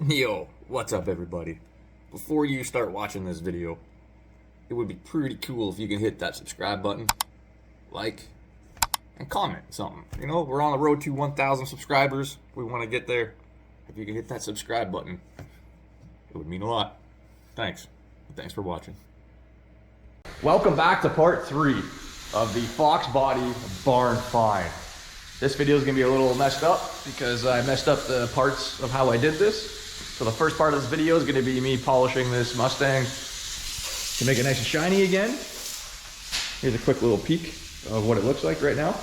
Yo, what's up everybody? Before you start watching this video, it would be pretty cool if you can hit that subscribe button, like, and comment something. You know, we're on the road to 1,000 subscribers. We want to get there. If you can hit that subscribe button, it would mean a lot. Thanks. Thanks for watching. Welcome back to part 3 of the Foxbody barn find. This video is going to be a little messed up because I messed up the parts of how I did this. So the first part of this video is going to be me polishing this Mustang to make it nice and shiny again. Here's a quick little peek of what it looks like right now.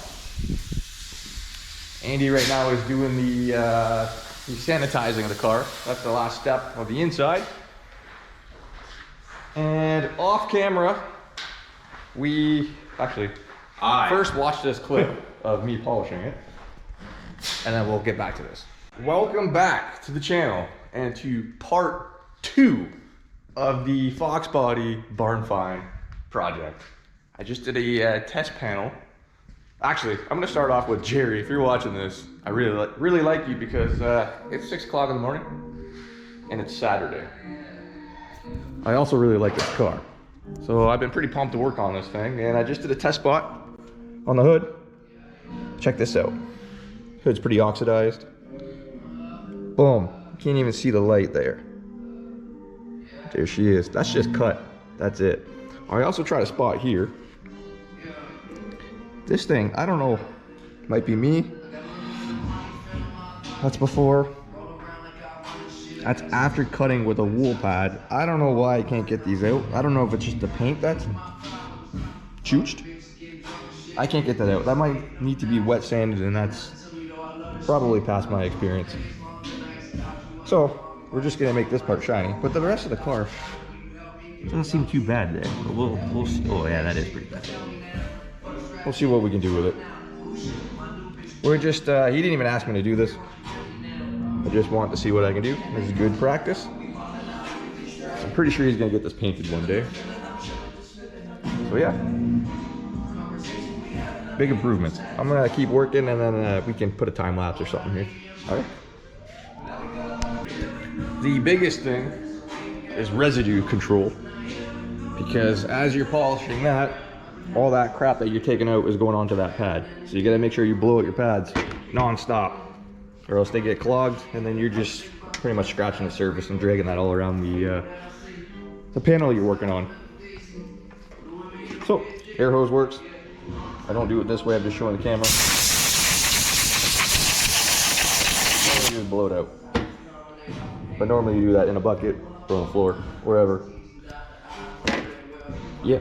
Andy right now is doing the sanitizing of the car. That's the last step of the inside. And off camera, I first watch this clip of me polishing it, and then we'll get back to this. Welcome back to the channel and to part 2 of the Foxbody barn find project. I just did a test panel. Actually, I'm gonna start off with Gerry. If you're watching this, I really like you because it's 6 o'clock in the morning and it's Saturday. I also really like this car. So I've been pretty pumped to work on this thing, and I just did a test spot on the hood. Check this out. Hood's pretty oxidized. Boom. Can't even see the light there. There she is. That's just cut. That's it. I also tried a spot here. This thing, I don't know, might be me. That's before. That's after cutting with a wool pad. I don't know why I can't get these out. I don't know if it's just the paint that's chooched. I can't get that out. That might need to be wet sanded, and that's probably past my experience. So we're just gonna make this part shiny, but the rest of the car doesn't seem too bad there. But we'll see. Oh yeah, that is pretty bad. We'll see what we can do with it. We're just he didn't even ask me to do this. I just want to see what I can do. This is good practice. I'm pretty sure he's gonna get this painted one day. So yeah, big improvements. I'm gonna keep working, and then we can put a time lapse or something here. All right. The biggest thing is residue control, because as you're polishing that, all that crap that you're taking out is going onto that pad. So you gotta make sure you blow out your pads non-stop, or else they get clogged, and then you're just pretty much scratching the surface and dragging that all around the panel you're working on. So air hose works. I don't do it this way, I'm just showing the camera. And just blow it out. But normally you do that in a bucket or on the floor, wherever. Yeah.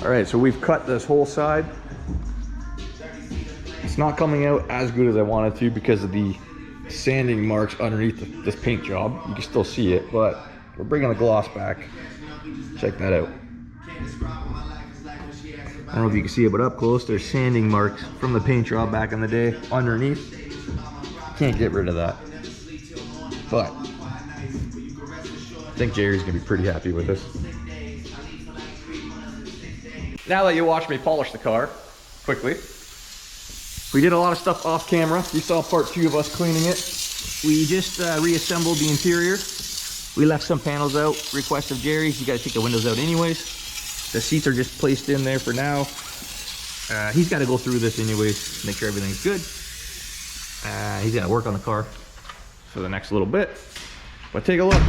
All right, so we've cut this whole side. It's not coming out as good as I wanted to because of the sanding marks underneath this paint job. You can still see it, but we're bringing the gloss back. Check that out. I don't know if you can see it, but up close, there's sanding marks from the paint job back in the day underneath. Can't get rid of that. but I think Gerry's gonna be pretty happy with this. Now that you watched me polish the car quickly, we did a lot of stuff off camera. You saw part 2 of us cleaning it. We just reassembled the interior. We left some panels out, request of Gerry's. You gotta take the windows out anyways. The seats are just placed in there for now. He's gotta go through this anyways, make sure everything's good. He's gotta work on the car for the next little bit. But take a look.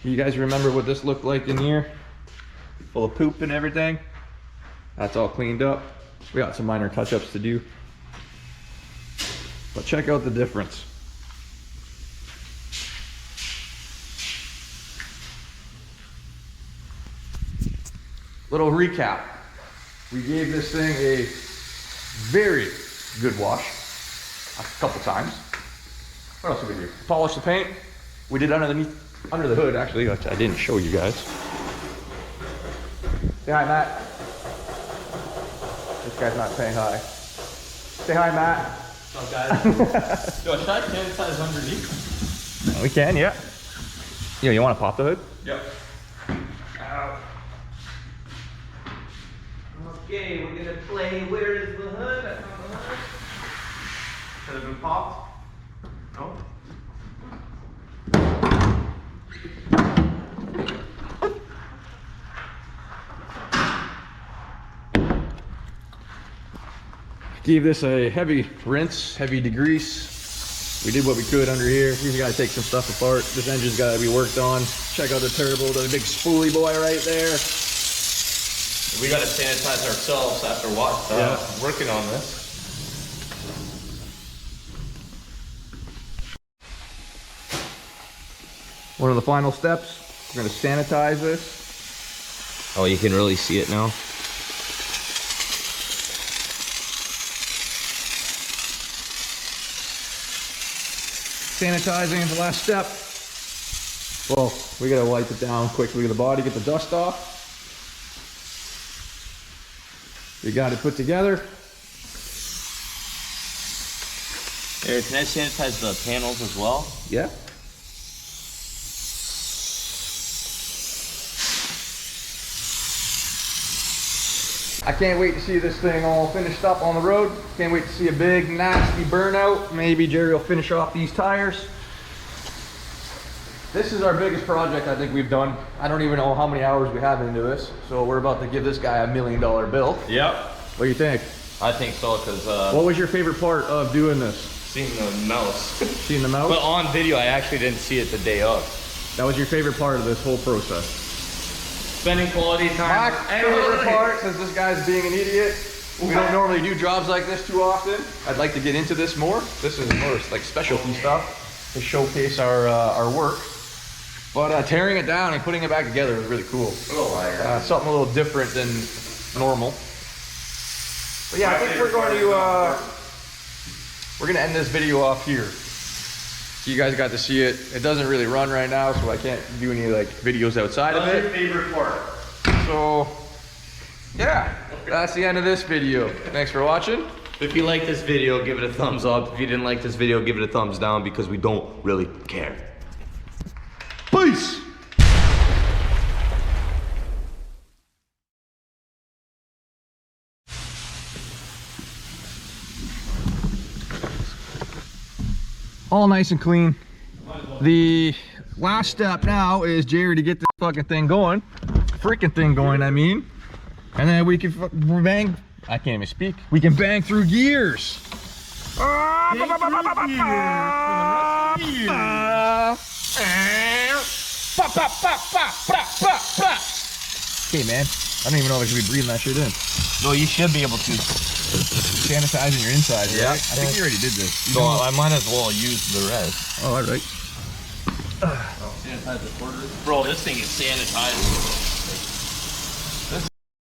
You guys remember what this looked like in here? Full of poop and everything. That's all cleaned up. We got some minor touch-ups to do. But check out the difference. Little recap. We gave this thing a very good wash a couple times. What else did we do? Polish the paint. We did under the hood, actually, which I didn't show you guys. Say hi, Matt. This guy's not saying hi. Say hi, Matt. What's up, guys? Yo, should I sanitize underneath? We can, yeah. Yo, you want to pop the hood? Yep. Ow. Okay, we're gonna play Where is the Hood? I found the hood. Should have been popped? No? Gave this a heavy rinse, heavy degrease. We did what we could under here. We've got to take some stuff apart. This engine's got to be worked on. Check out the turbo, the big spoolie boy right there. We gotta sanitize ourselves after working on this. One of the final steps, we're going to sanitize this. Oh, you can really see it now. Sanitizing is the last step. Well, we got to wipe it down quickly with the body, get the dust off. We got it put together. Eric, can I sanitize the panels as well? Yeah. I can't wait to see this thing all finished up on the road. Can't wait to see a big, nasty burnout. Maybe Gerry will finish off these tires. This is our biggest project I think we've done. I don't even know how many hours we have into this. So we're about to give this guy $1 million bill. Yep. What do you think? I think so, because What was your favorite part of doing this? seeing the mouse. Seeing the mouse? But on video, I actually didn't see it the day of. That was your favorite part of this whole process? Spending quality time. My favorite part, since this guy's being an idiot, we don't normally do jobs like this too often. I'd like to get into this more. This is more like specialty stuff to showcase our work. But tearing it down and putting it back together was really cool. Oh my God. Something a little different than normal. But yeah, I think we're gonna end this video off here. You guys got to see it. It doesn't really run right now, so I can't do any like videos outside of it. What's your favorite part? So yeah, that's the end of this video. Thanks for watching. If you like this video, give it a thumbs up. If you didn't like this video, give it a thumbs down, because we don't really care. Peace. All nice and clean. The last step now is Gerry to get this fucking thing going. Freaking thing going, I mean. And then we can bang. I can't even speak. We can bang through gears. Okay, man. I don't even know if I should be breathing that shit in. No, you should be able to. Sanitizing your inside, Yeah. right? I think you already did this. So I might as well use the rest. Oh, all right. Sanitize the quarters. Bro, this thing is sanitized.